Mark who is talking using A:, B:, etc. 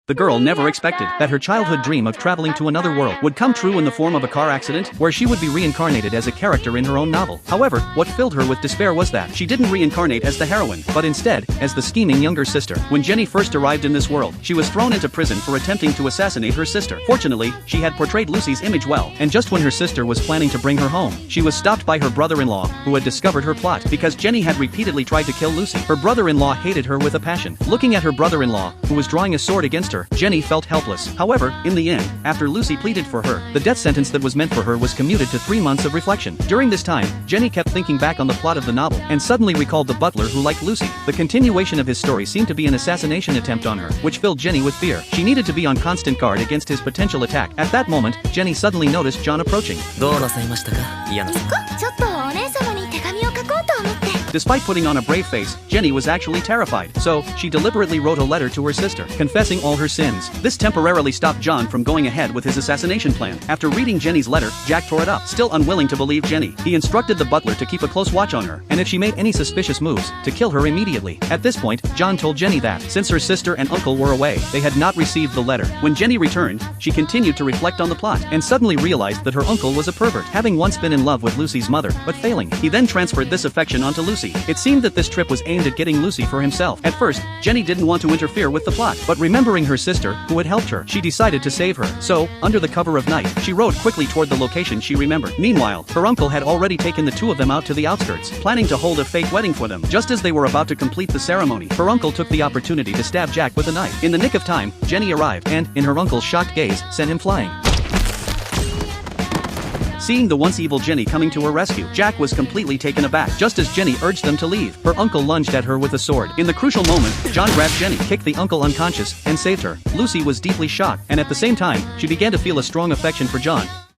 A: The girl never expected that her childhood dream of traveling to another world would come true in the form of a car accident, where she would be reincarnated as a character in her own novel. However, what filled her with despair was that she didn't reincarnate as the heroine, but instead, as the scheming younger sister. When Jenny first arrived in this world, she was thrown into prison for attempting to assassinate her sister. Fortunately, she had portrayed Lucy's image well, and just when her sister was planning to bring her home, she was stopped by her brother-in-law, who had discovered her plot. Because Jenny had repeatedly tried to kill Lucy, her brother-in-law hated her with a passion. Looking at her brother-in-law, who was drawing a sword against her, Jenny felt helpless. However, in the end, after Lucy pleaded for her, the death sentence that was meant for her was commuted to 3 months of reflection. During this time, Jenny kept thinking back on the plot of the novel, and suddenly recalled the butler who liked Lucy. The continuation of his story seemed to be an assassination attempt on her, which filled Jenny with fear. She needed to be on constant guard against his potential attack. At that moment, Jenny suddenly noticed John approaching.
B: どうなさいましたか、イアナさん。
C: ちょっとお姉様に手紙を書こうと思って。
A: Despite putting on a brave face, Jenny was actually terrified. So, she deliberately wrote a letter to her sister, confessing all her sins. This temporarily stopped John from going ahead with his assassination plan. After reading Jenny's letter, Jack tore it up. Still unwilling to believe Jenny, he instructed the butler to keep a close watch on her, and if she made any suspicious moves, to kill her immediately. At this point, John told Jenny that, since her sister and uncle were away, they had not received the letter. When Jenny returned, she continued to reflect on the plot, and suddenly realized that her uncle was a pervert, having once been in love with Lucy's mother, but failing. He then transferred this affection onto Lucy. It seemed that this trip was aimed at getting Lucy for himself. At first, Jenny didn't want to interfere with the plot, but remembering her sister, who had helped her, she decided to save her. So, under the cover of night, she rode quickly toward the location she remembered. Meanwhile, her uncle had already taken the two of them out to the outskirts, planning to hold a fake wedding for them. Just as they were about to complete the ceremony, her uncle took the opportunity to stab Jack with a knife. In the nick of time, Jenny arrived, and, in her uncle's shocked gaze, sent him flying. Seeing the once evil Jenny coming to her rescue, Jack was completely taken aback. Just as Jenny urged them to leave, her uncle lunged at her with a sword. In the crucial moment, John grabbed Jenny, kicked the uncle unconscious, and saved her. Lucy was deeply shocked, and at the same time, she began to feel a strong affection for John.